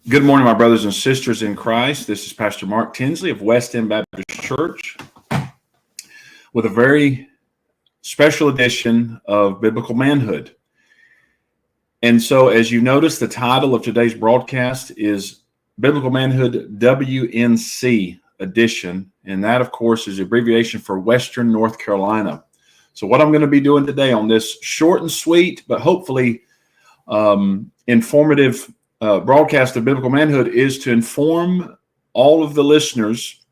Good morning, my brothers and sisters in Christ. This is Pastor Mark Tinsley of West End Baptist Church with a very special edition of Biblical Manhood. And so, as you notice, the title of today's broadcast is Biblical Manhood WNC edition. And that, of course, is abbreviation for Western North Carolina. So what I'm going to be doing today on this short and sweet, but hopefully informative broadcast of Biblical Manhood is to inform all of the listeners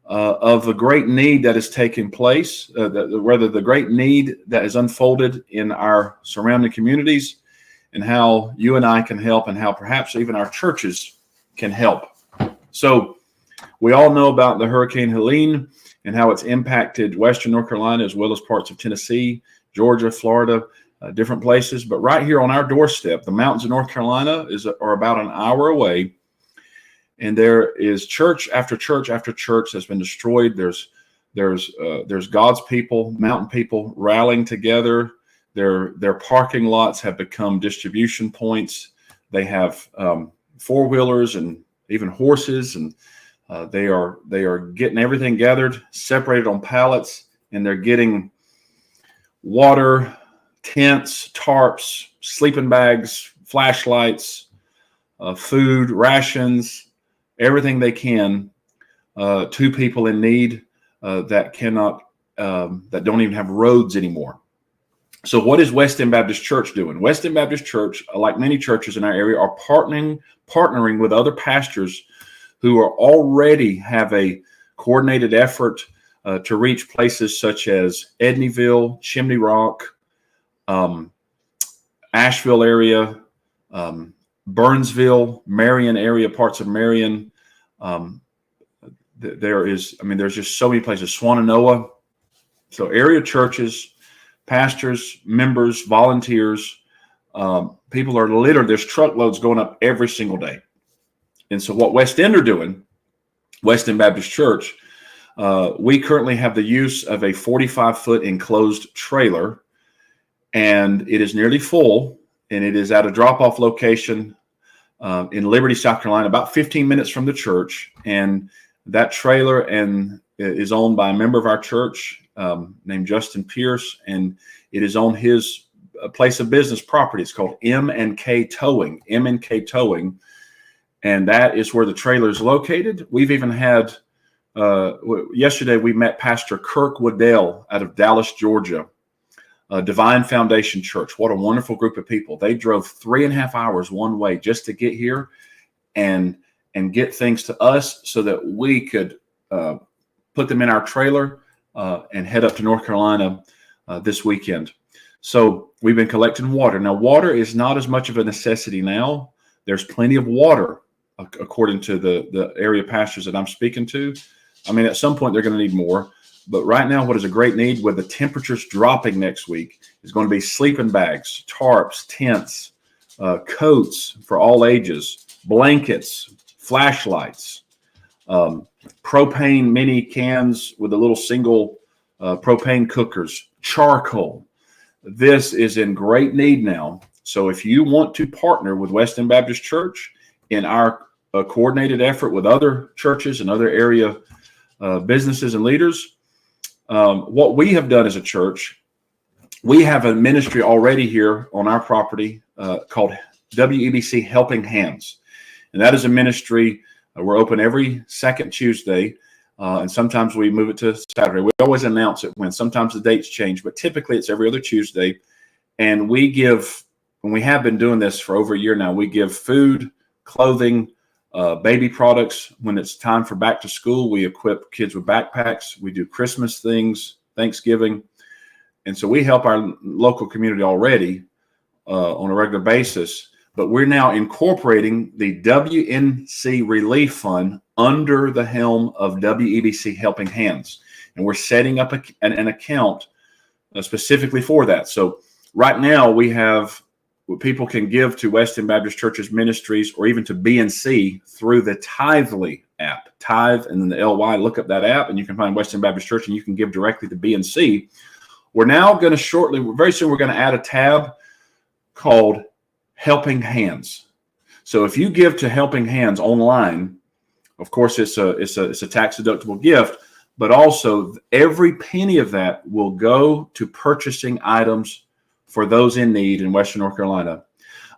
of the great need that is taking place, rather the great need that is unfolded in our surrounding communities, and how you and I can help, and how perhaps even our churches can help. So we all know about the Hurricane Helene and how it's impacted Western North Carolina as well as parts of Tennessee, Georgia, Florida, different places. But right here on our doorstep, the mountains of North Carolina are about an hour away, and there is church after church after church that's been destroyed. There's God's people, mountain people rallying together. Their parking lots have become distribution points. They have four-wheelers and even horses, and they are getting everything gathered, separated on pallets, and they're getting water, tents, tarps, sleeping bags, flashlights, food, rations, everything they can to people in need that don't even have roads anymore. So what is West End Baptist Church doing? West End Baptist Church, like many churches in our area, are partnering with other pastors who already have a coordinated effort to reach places such as Edneyville, Chimney Rock, Asheville area, Burnsville, Marion area, parts of Marion. There's just so many places, Swannanoa. So area churches, pastors, members, volunteers, people are littered. There's truckloads going up every single day. And so what West End are doing, West End Baptist Church, we currently have the use of a 45-foot enclosed trailer, and it is nearly full, and it is at a drop-off location in Liberty, South Carolina, about 15 minutes from the church. And that trailer is owned by a member of our church named Justin Pierce, and it is on his place of business property. It's called M&K Towing, M&K Towing, and that is where the trailer is located. We've even had, yesterday we met Pastor Kirk Waddell out of Dallas, Georgia, Divine Foundation Church. What a wonderful group of people. They drove 3.5 hours one way just to get here and get things to us so that we could put them in our trailer and head up to North Carolina this weekend. So we've been collecting water. Now, water is not as much of a necessity now. There's plenty of water, according to the area pastors that I'm speaking to. I mean, at some point they're going to need more. But right now, what is a great need with the temperatures dropping next week is going to be sleeping bags, tarps, tents, coats for all ages, blankets, flashlights, propane mini cans with the little single propane cookers, charcoal. This is in great need now. So if you want to partner with West End Baptist Church in our coordinated effort with other churches and other area businesses and leaders, what we have done as a church, we have a ministry already here on our property called WEBC Helping Hands. And that is a ministry. We're open every second Tuesday, and sometimes we move it to Saturday. We always announce it when sometimes the dates change, but typically it's every other Tuesday. And we give, and we have been doing this for over a year now, we give food, clothing, baby products. When it's time for back to school, we equip kids with backpacks. We do Christmas things, Thanksgiving. And so we help our local community already on a regular basis. But we're now incorporating the WNC Relief Fund under the helm of WEBC Helping Hands. And we're setting up an account specifically for that. So right now we have people can give to West End Baptist Church's ministries or even to BNC through the Tithely app. Tithe and then the LY, look up that app and you can find West End Baptist Church and you can give directly to BNC. We're now going to very soon we're going to add a tab called Helping Hands. So if you give to Helping Hands online, of course, it's a tax deductible gift, but also every penny of that will go to purchasing items for those in need in Western North Carolina.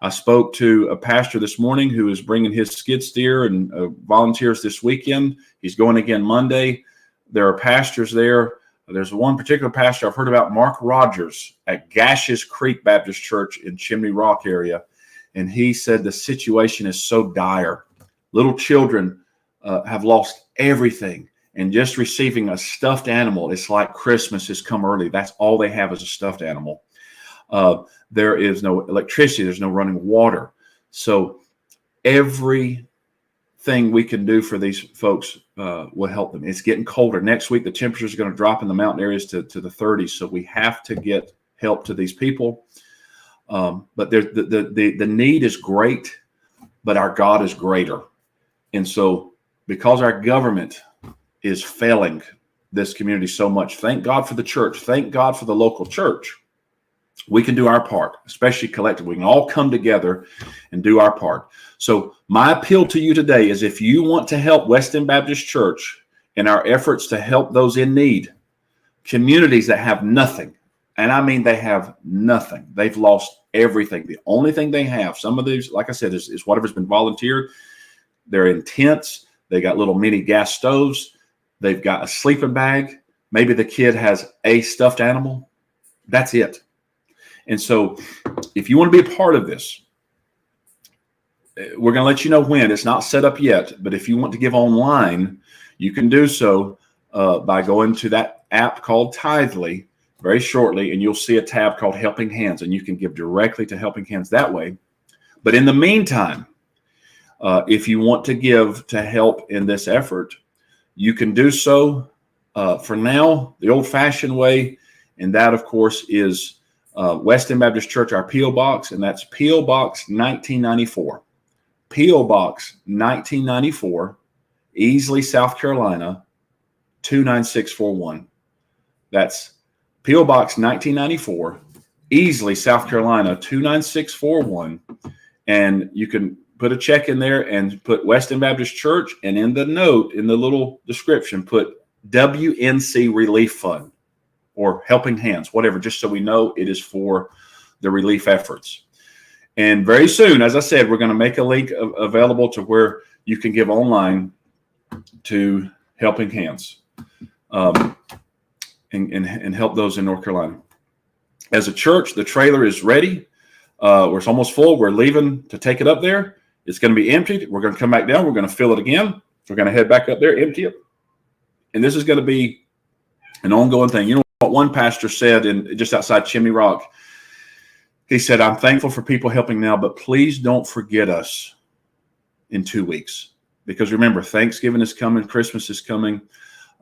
I spoke to a pastor this morning who is bringing his skid steer and volunteers this weekend. He's going again Monday. There are pastors there. There's one particular pastor I've heard about, Mark Rogers at Gashes Creek Baptist Church in Chimney Rock area. And he said the situation is so dire. Little children have lost everything. And just receiving a stuffed animal, it's like Christmas has come early. That's all they have is a stuffed animal. There is no electricity. There's no running water. So everything we can do for these folks will help them. It's getting colder. Next week, the temperatures are going to drop in the mountain areas to the 30s. So we have to get help to these people. But the need is great, but our God is greater. And so because our government is failing this community so much, thank God for the church. Thank God for the local church. We can do our part, especially collectively. We can all come together and do our part. So my appeal to you today is if you want to help Weston Baptist Church in our efforts to help those in need, communities that have nothing, and I mean they have nothing. They've lost everything. The only thing they have, some of these, like I said, is whatever's been volunteered. They're in tents. They got little mini gas stoves. They've got a sleeping bag. Maybe the kid has a stuffed animal. That's it. And so if you want to be a part of this, we're going to let you know when. It's not set up yet, but if you want to give online, you can do so by going to that app called Tithely very shortly, and you'll see a tab called Helping Hands, and you can give directly to Helping Hands that way. But in the meantime, if you want to give to help in this effort, you can do so for now the old-fashioned way, and that, of course, is Weston Baptist Church, our P.O. Box, and that's P.O. Box 1994. P.O. Box 1994, Easley, South Carolina, 29641. That's P.O. Box 1994, Easley, South Carolina, 29641. And you can put a check in there and put Weston Baptist Church, and in the note, in the little description, put WNC Relief Fund or Helping Hands, whatever, just so we know it is for the relief efforts. And very soon, as I said, we're going to make a link available to where you can give online to Helping Hands and help those in North Carolina. As a church, the trailer is ready. It's almost full. We're leaving to take it up there. It's going to be emptied. We're going to come back down. We're going to fill it again. We're going to head back up there, empty it. And this is going to be an ongoing thing. You know what one pastor said just outside Chimney Rock? He said, I'm thankful for people helping now, but please don't forget us in 2 weeks. Because remember, Thanksgiving is coming. Christmas is coming.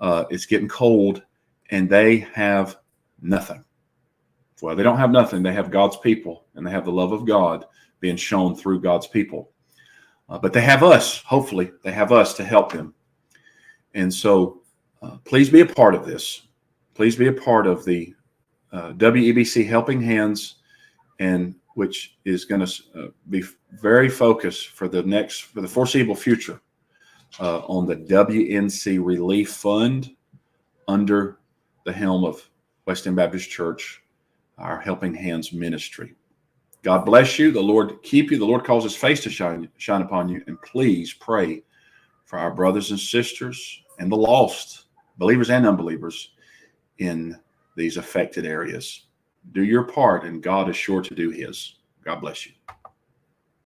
It's getting cold, and they have nothing. Well, they don't have nothing. They have God's people, and they have the love of God being shown through God's people. But they have us. Hopefully, they have us to help them. And so please be a part of this. Please be a part of the WEBC Helping Hands, and which is going to be very focused for the foreseeable future on the WNC Relief Fund under the helm of Weston Baptist Church, our Helping Hands ministry. God bless you. The Lord keep you. The Lord cause his face to shine upon you. And please pray for our brothers and sisters and the lost, believers and unbelievers, in these affected areas. Do your part, and God is sure to do his. God bless you.